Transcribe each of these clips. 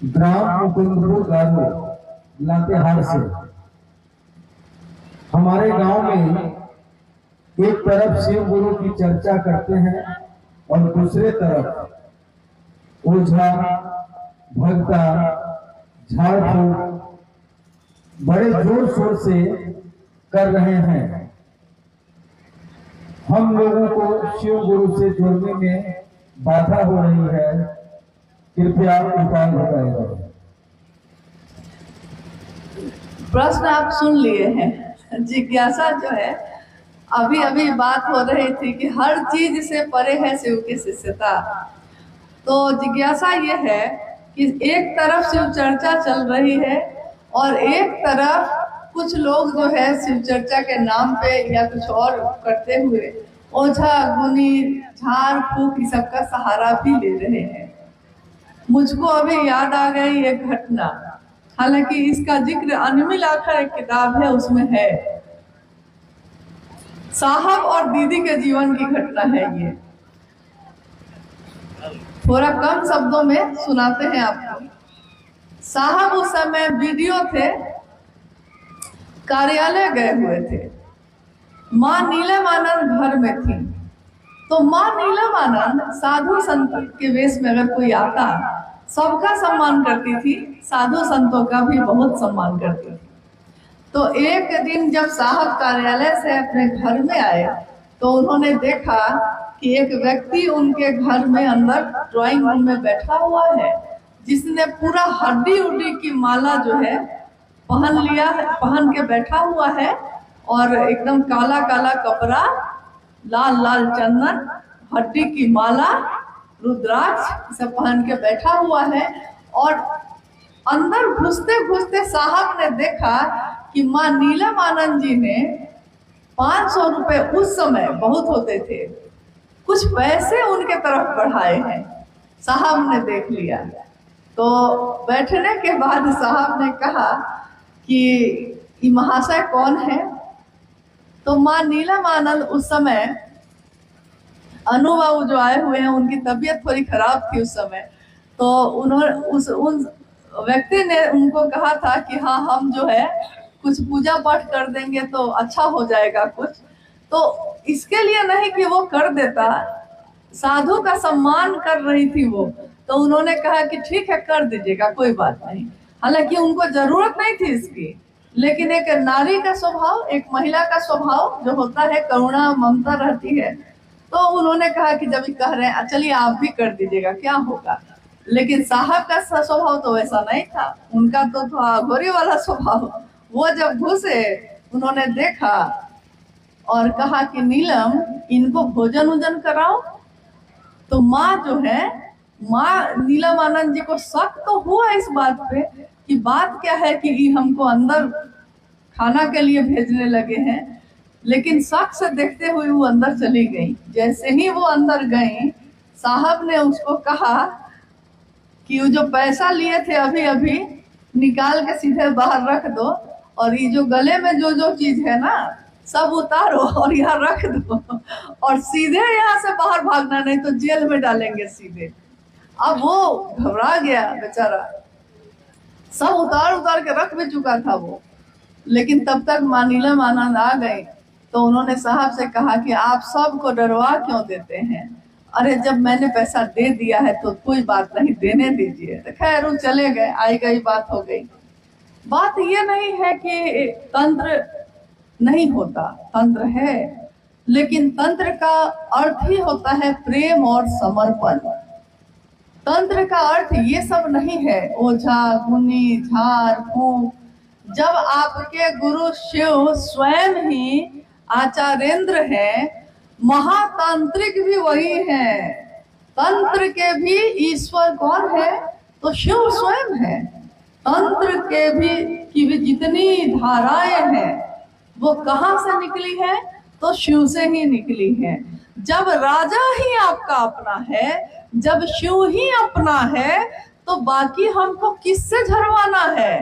ग्राम मुकुंदपुर गारो लातेहार से। हमारे गांव में एक तरफ शिव गुरु की चर्चा करते हैं और दूसरे तरफ ओझा भक्ता झाड़ फूक बड़े जोर शोर से कर रहे हैं। हम लोगों को शिव गुरु से जोड़ने में बाधा हो रही है, कृपया उपाय बताएगा। प्रश्न आप सुन लिए हैं। जिज्ञासा जो है, अभी अभी बात हो रही थी कि हर चीज से परे है शिव की शिष्यता। तो जिज्ञासा ये है कि एक तरफ शिव चर्चा चल रही है और एक तरफ कुछ लोग जो है शिव चर्चा के नाम पे या कुछ और करते हुए ओझा गुनी झाड़ फूक इस सब का सहारा भी ले रहे हैं। मुझको अभी याद आ गई एक घटना, हालांकि इसका जिक्र अनमिल आखर एक किताब है, उसमें है। साहब और दीदी के जीवन की घटना है ये। थोड़ा कम शब्दों में सुनाते हैं आपको। साहब उस समय वीडियो थे, कार्यालय गए हुए थे। माँ नीलमानंद घर में थी। तो माँ नीलमानंद साधु संत के वेश में अगर कोई आता, सबका सम्मान करती थी, साधु संतों का भी बहुत सम्मान करती थी। तो एक दिन जब साहब कार्यालय से अपने घर में आए तो उन्होंने देखा कि एक व्यक्ति उनके घर में अंदर ड्राइंग रूम में बैठा हुआ है, जिसने पूरा हड्डी उड्डी की माला जो है पहन लिया है, पहन के बैठा हुआ है, और एकदम काला काला कपड़ा, लाल लाल चंदन, हड्डी की माला, रुद्राक्ष सब पहन के बैठा हुआ है। और अंदर घुसते घुसते साहब ने देखा कि माँ नीलमानंद जी ने 500 रुपए, उस समय बहुत होते थे, कुछ पैसे उनके तरफ बढ़ाए हैं। साहब ने देख लिया। तो बैठने के बाद साहब ने कहा कि ये महाशय कौन है? तो माँ नीलमानंद उस समय, अनुभव जो आए हुए हैं, उनकी तबीयत थोड़ी खराब थी उस समय। तो उन्होंने उन व्यक्ति ने उनको कहा था कि हाँ, हम जो है कुछ पूजा पाठ कर देंगे तो अच्छा हो जाएगा कुछ। तो इसके लिए नहीं कि वो कर देता, साधु का सम्मान कर रही थी वो, तो उन्होंने कहा कि ठीक है कर दीजिएगा, कोई बात नहीं। हालांकि उनको जरूरत नहीं थी इसकी, लेकिन एक नारी का स्वभाव, एक महिला का स्वभाव जो होता है, करुणा ममता रहती है। तो उन्होंने कहा कि जब कह रहे हैं चलिए आप भी कर दीजिएगा, क्या होगा। लेकिन साहब का स्वभाव तो वैसा नहीं था, उनका तो था गोरी वाला स्वभाव। वो जब घुसे, उन्होंने देखा और कहा कि नीलम, इनको भोजन वोजन कराओ। तो माँ जो है, माँ नीलमानंद जी को शक तो हुआ इस बात पे कि बात क्या है कि ये हमको अंदर खाना के लिए भेजने लगे हैं। लेकिन शक से देखते हुए वो अंदर चली गई। जैसे ही वो अंदर गई, साहब ने उसको कहा कि वो जो पैसा लिए थे अभी अभी निकाल के सीधे बाहर रख दो, और ये जो गले में जो जो चीज है ना, सब उतारो और यहाँ रख दो, और सीधे यहाँ से बाहर भागना, नहीं तो जेल में डालेंगे सीधे। अब वो घबरा गया बेचारा, सब उतार उतार के रख भी चुका था वो। लेकिन तब तक माँ नीलमानंद आ गई। तो उन्होंने साहब से कहा कि आप सबको डरवा क्यों देते हैं? अरे जब मैंने पैसा दे दिया है तो कोई बात नहीं, देने दीजिए। तो खैर वो चले गए, आई गई बात हो गई। बात ये नहीं है कि तंत्र नहीं होता, तंत्र है, लेकिन तंत्र का अर्थ ही होता है प्रेम और समर्पण। तंत्र का अर्थ ये सब नहीं है ओझा गुनी झाड़ फूक। जब आपके गुरु शिव स्वयं ही आचार्येंद्र हैं, महातांत्रिक भी वही हैं, तंत्र के भी ईश्वर कौन है? तो शिव स्वयं है। तंत्र के भी की भी जितनी धाराएं हैं वो कहाँ से निकली है? तो शिव से ही निकली है। जब राजा ही आपका अपना है, जब शिव ही अपना है, तो बाकी हमको किससे झरवाना है,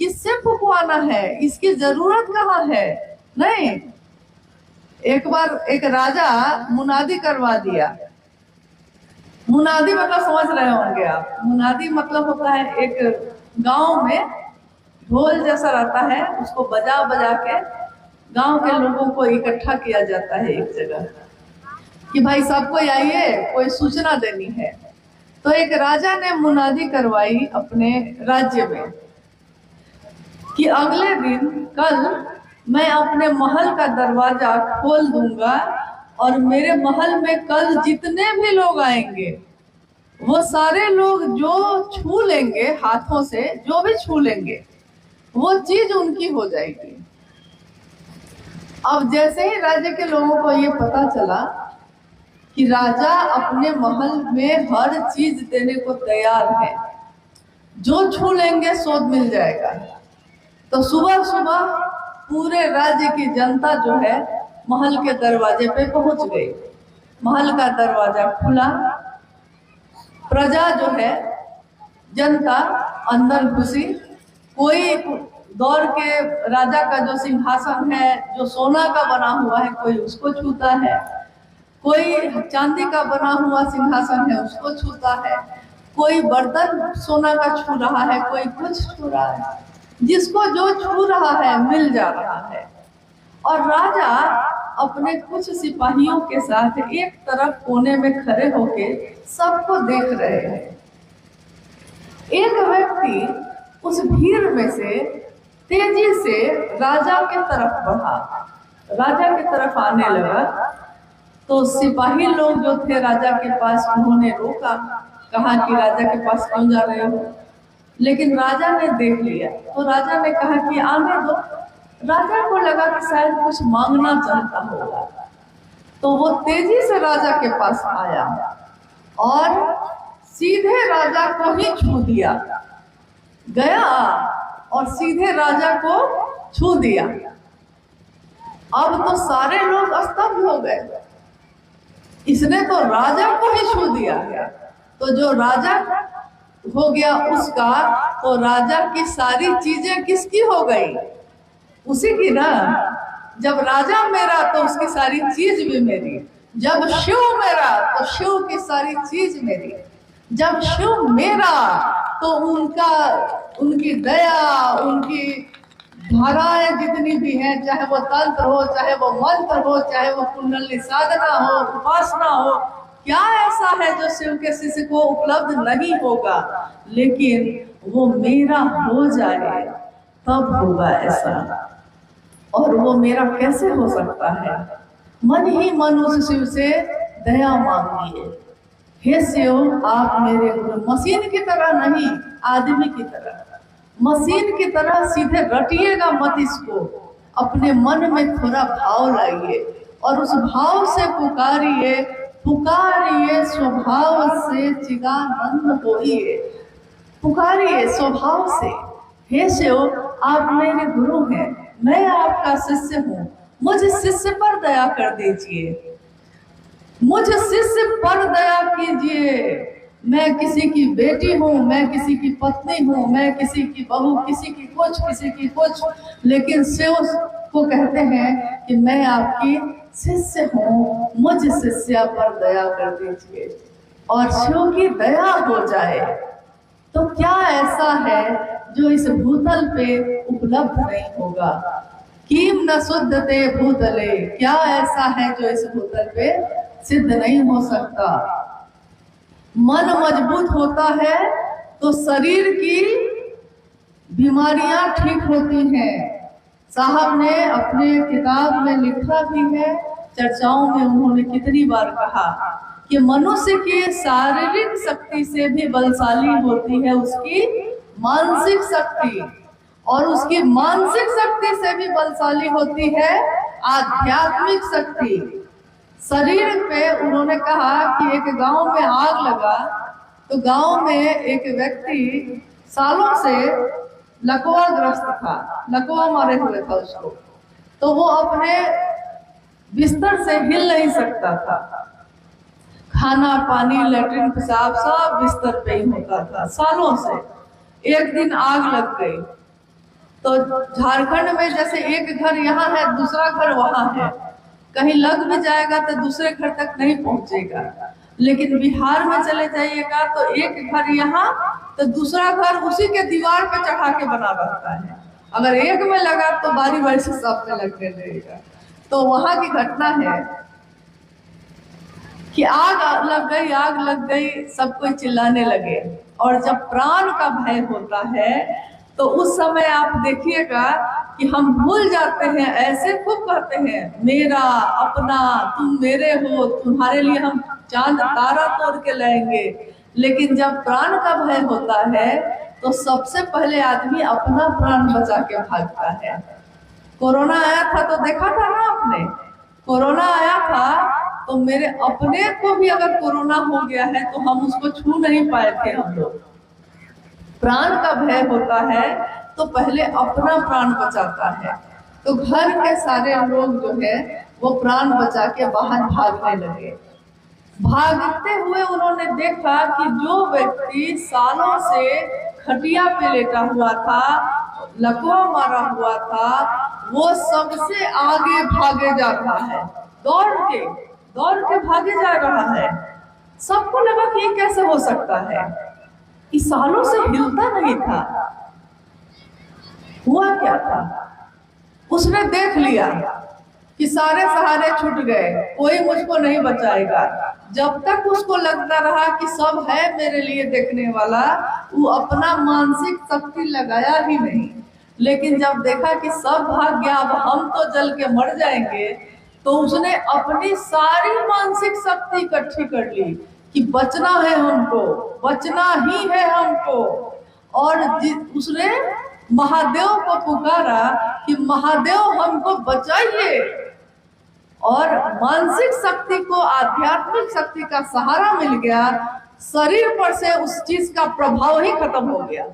किससे फुकवाना है? इसकी जरूरत कहाँ है? नहीं। एक बार एक राजा मुनादी करवा दिया मुनादी मतलब समझ रहे होंगे आप। मुनादी मतलब होता है एक गांव में ढोल जैसा रहता है, उसको बजा बजा के गांव के लोगों को इकट्ठा किया जाता है एक जगह कि भाई सबको आइए, कोई सूचना देनी है। तो एक राजा ने मुनादी करवाई अपने राज्य में कि अगले दिन कल मैं अपने महल का दरवाजा खोल दूंगा और मेरे महल में कल जितने भी लोग आएंगे वो सारे लोग जो छू लेंगे हाथों से, जो भी छू लेंगे वो चीज उनकी हो जाएगी। अब जैसे ही राज्य के लोगों को ये पता चला कि राजा अपने महल में हर चीज देने को तैयार है, जो छू लेंगे सो मिल जाएगा, तो सुबह सुबह पूरे राज्य की जनता जो है महल के दरवाजे पे पहुंच गई। महल का दरवाजा खुला, प्रजा जो है, जनता अंदर घुसी। कोई दौड़ के राजा का जो सिंहासन है जो सोना का बना हुआ है कोई उसको छूता है, कोई चांदी का बना हुआ सिंहासन है उसको छूता है, कोई बर्तन सोना का छू रहा है, कोई कुछ छू रहा है, जिसको जो छू रहा है मिल जा रहा है। और राजा अपने कुछ सिपाहियों के साथ एक तरफ कोने में खड़े होके सबको देख रहे हैं। एक व्यक्ति उस भीड़ में से तेजी से राजा के तरफ बढ़ा, राजा की तरफ आने लगा। तो सिपाही लोग जो थे राजा के पास, उन्होंने रोका, कहा कि राजा के पास क्यों जा रहे हो? लेकिन राजा ने देख लिया तो राजा ने कहा कि आने दो। राजा को लगा कि शायद कुछ मांगना चाहता होगा, तो वो तेजी से राजा के पास आया और सीधे राजा को ही छू दिया, गया और सीधे राजा को छू दिया। अब तो सारे लोग स्तब्ध हो गए, इसने तो राजा को ही छू दिया। तो जो राजा हो गया उसका, तो राजा की सारी चीजें किसकी हो गई? उसी की ना। जब राजा मेरा तो उसकी सारी चीज भी मेरी, जब शिव मेरा तो शिव की सारी चीज मेरी, जब शिव मेरा तो उनकी दया, उनकी धाराएं जितनी भी हैं, चाहे वो तंत्र हो, चाहे वो मंत्र हो, चाहे वो कुंडली साधना हो, उपासना हो, क्या ऐसा है जो शिव के शिष्य को उपलब्ध नहीं होगा? लेकिन वो मेरा हो जाए तब होगा ऐसा। और वो मेरा कैसे हो सकता है? मन ही मन उस शिव से दया मांगिए। हे शिव, आप मेरे गुरु, मशीन की तरह नहीं, आदमी की तरह, मशीन की तरह सीधे रटिएगा मत इसको, अपने मन में थोड़ा भाव लाइए और उस भाव से पुकारिए, पुकारिए स्वभाव से चिदानंद होइए, पुकारिए स्वभाव से। हे शिव, आप मेरे गुरु हैं, मैं आपका शिष्य हूँ, मुझ शिष्य पर दया कर दीजिए, मुझ शिष्य पर दया कीजिए। मैं किसी की बेटी हूँ, मैं किसी की पत्नी हूँ, मैं किसी की बहू, किसी की कुछ, किसी की कुछ, लेकिन शिव को कहते हैं कि मैं आपकी शिष्य हूँ, मुझ शिष्य पर दया कर दीजिए। और शिव की दया हो जाए तो क्या ऐसा है जो इस भूतल पे उपलब्ध नहीं होगा? किम न शुद्धते भूतले, क्या ऐसा है जो इस भूतल पे सिद्ध नहीं हो सकता? मन मजबूत होता है तो शरीर की बीमारियां ठीक होती हैं। साहब ने अपने किताब में लिखा भी है, चर्चाओं में उन्होंने कितनी बार कहा कि मनुष्य की शारीरिक शक्ति से भी बलशाली होती है उसकी मानसिक शक्ति, और उसकी मानसिक शक्ति से भी बलशाली होती है आध्यात्मिक शक्ति। शरीर पे उन्होंने कहा कि एक गांव में आग लगा, तो गांव में एक व्यक्ति सालों से लकवा ग्रस्त था, लकवा मारे हुए था उसको, तो वो अपने बिस्तर से हिल नहीं सकता था, खाना पानी लैट्रिन पेशाब सब बिस्तर पे ही होता था सालों से। एक दिन आग लग गई, तो झारखंड में जैसे एक घर यहाँ है दूसरा घर वहां है, कहीं लग भी जाएगा तो दूसरे घर तक नहीं पहुंचेगा, लेकिन बिहार में चले जाइएगा तो एक घर यहाँ तो दूसरा घर उसी के दीवार पे चढ़ा के बना रहता है। अगर एक में लगा तो बारी बारी से सब में लगने लगेगा। तो वहां की घटना है कि आग लग गई, सब कोई चिल्लाने लगे। और जब प्राण का भय होता है तो उस समय आप देखिएगा कि हम भूल जाते हैं, ऐसे खूब कहते हैं मेरा अपना, तुम मेरे हो, तुम्हारे लिए हम चांद तारा तोड़ के लाएंगे। लेकिन जब प्राण का भय होता है तो सबसे पहले आदमी अपना प्राण बचा के भागता है। कोरोना आया था तो देखा था ना आपने, कोरोना आया था तो मेरे अपने को भी अगर कोरोना हो गया है तो हम उसको छू नहीं पाए थे हम लोग। प्राण का भय होता है तो पहले अपना प्राण बचाता है। तो घर के सारे लोग जो है वो प्राण बचा के बाहर भागने लगे। भागते हुए उन्होंने देखा कि जो व्यक्ति सालों से खटिया पे लेटा हुआ था, लकवा मारा हुआ था, वो सबसे आगे भागे जाता है, दौड़ के भागे जा रहा है। सबको लगा कि ये कैसे हो सकता है, इस सालों से हिलता नहीं था, हुआ क्या था। उसने देख लिया कि सारे सहारे छूट गए, कोई मुझको नहीं बचाएगा। जब तक उसको लगता रहा कि सब है मेरे लिए देखने वाला, वो अपना मानसिक शक्ति लगाया ही नहीं। लेकिन जब देखा कि सब भाग गया, अब हम तो जल के मर जाएंगे, तो उसने अपनी सारी मानसिक शक्ति इकट्ठी कर ली कि बचना है हमको, बचना ही है हमको। और उसने महादेव को पुकारा कि महादेव हमको बचाइए। और मानसिक शक्ति को आध्यात्मिक शक्ति का सहारा मिल गया, शरीर पर से उस चीज का प्रभाव ही खत्म हो गया।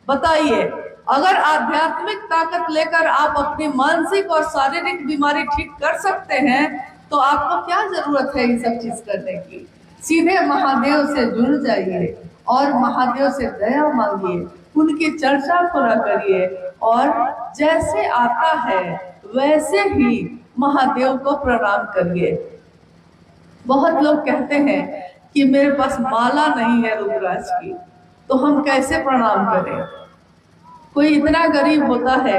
बताइए, अगर आध्यात्मिक ताकत लेकर आप अपनी मानसिक और शारीरिक बीमारी ठीक कर सकते हैं तो आपको क्या जरूरत है इन सब चीज करने की। सीधे महादेव से जुड़ जाइए और महादेव से दया मांगिए, उनकी चर्चा पूरा करिए और जैसे आता है वैसे ही महादेव को प्रणाम करिए। बहुत लोग कहते हैं कि मेरे पास माला नहीं है रुद्राक्ष की, तो हम कैसे प्रणाम करें। कोई इतना गरीब होता है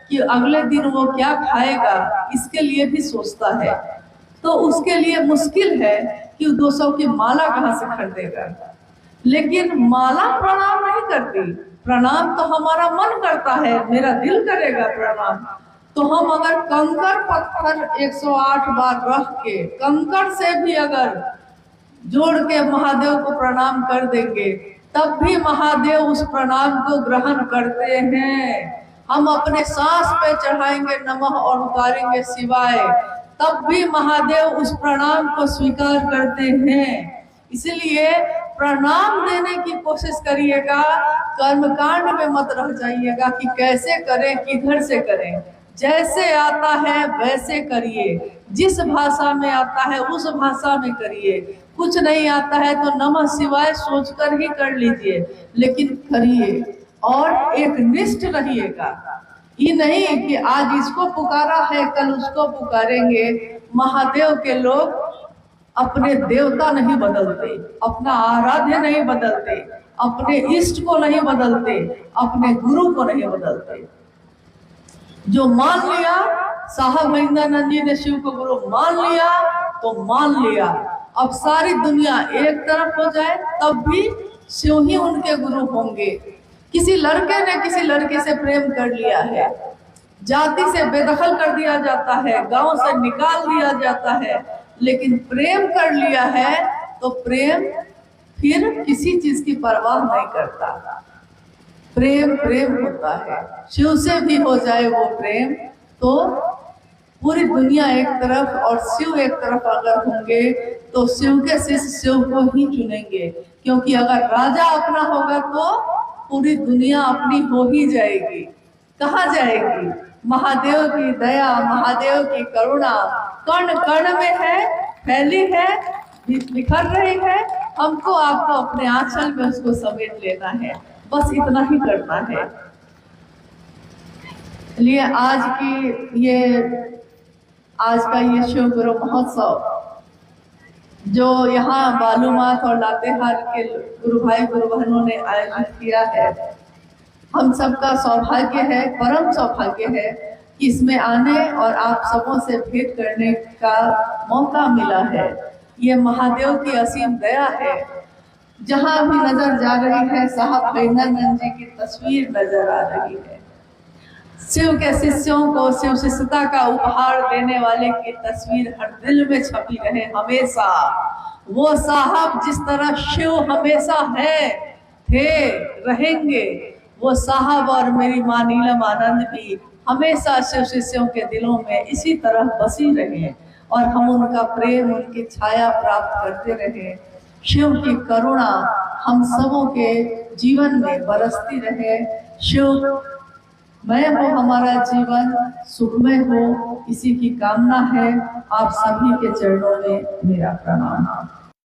कि अगले दिन वो क्या खाएगा इसके लिए भी सोचता है, तो उसके लिए मुश्किल है कि 200 की माला कहाँ से खरीदेगा। लेकिन माला प्रणाम नहीं करती, प्रणाम तो हमारा मन करता है, मेरा दिल करेगा प्रणाम। तो हम अगर कंकड़ पत्थर 108 बार रख के, कंकड़ से भी अगर जोड़ के महादेव को प्रणाम कर देंगे, तब भी महादेव उस प्रणाम को ग्रहण करते हैं। हम अपने सांस पे चढ़ाएंगे नमः और उतारेंगे शिवाय, तब भी महादेव उस प्रणाम को स्वीकार करते हैं। इसलिए प्रणाम देने की कोशिश करिएगा, कर्मकांड में मत रह जाइएगा कि कैसे करें, किधर से करें। जैसे आता है वैसे करिए, जिस भाषा में आता है उस भाषा में करिए। कुछ नहीं आता है तो नमः शिवाय सोचकर ही कर लीजिए, लेकिन करिए और एक निष्ठ रहिएगा। ये नहीं कि आज इसको पुकारा है कल उसको पुकारेंगे। महादेव के लोग अपने देवता नहीं बदलते, अपना आराध्य नहीं बदलते, अपने इष्ट को नहीं बदलते, अपने गुरु को नहीं बदलते। जो मान लिया, साहब महेंद्रानंद जी ने शिव को गुरु मान लिया तो मान लिया। अब सारी दुनिया एक तरफ हो जाए तब भी शिव ही उनके गुरु होंगे। किसी लड़के ने किसी लड़के से प्रेम कर लिया है, जाति से बेदखल कर दिया जाता है, गांव से निकाल दिया जाता है, लेकिन प्रेम कर लिया है तो प्रेम फिर किसी चीज की परवाह नहीं करता। प्रेम प्रेम होता है। शिव से भी हो जाए वो प्रेम तो पूरी दुनिया एक तरफ और शिव एक तरफ अगर होंगे तो शिव के शिष्य शिव को ही चुनेंगे, क्योंकि अगर राजा अपना होगा तो पूरी दुनिया अपनी हो ही जाएगी। कहाँ जाएगी? महादेव की दया, महादेव की करुणा कण कण में है, फैली है, बिखर रही है। हमको आपको अपने आंचल में उसको समेट लेना है, बस इतना ही करना है। लिए आज का ये शिव गुरु महोत्सव जो यहाँ बालूमाथ और लातेहार के गुरु भाई गुरु बहनों ने आयोजित किया है। हम सबका सौभाग्य है, परम सौभाग्य है कि इसमें आने और आप सबों से भेंट करने का मौका मिला है। ये महादेव की असीम दया है। जहाँ भी नजर जा रही है साहब वैद्यनाथ जी की तस्वीर नजर आ रही है। शिव के शिष्यों को शिव शिष्यता का उपहार देने वाले की तस्वीर हर दिल में छपी रहे हमेशा। वो साहब जिस तरह शिव हमेशा है, थे, रहेंगे, वो साहब और मेरी माँ नीलम आनंद भी हमेशा शिव शिष्यों के दिलों में इसी तरह बसी रहे और हम उनका प्रेम, उनकी छाया प्राप्त करते रहे। शिव की करुणा हम सबों के जीवन में बरसती रहे। शिव मय हो हमारा जीवन, सुखमय हो, इसी की कामना है। आप सभी के चरणों में मेरा प्रणाम।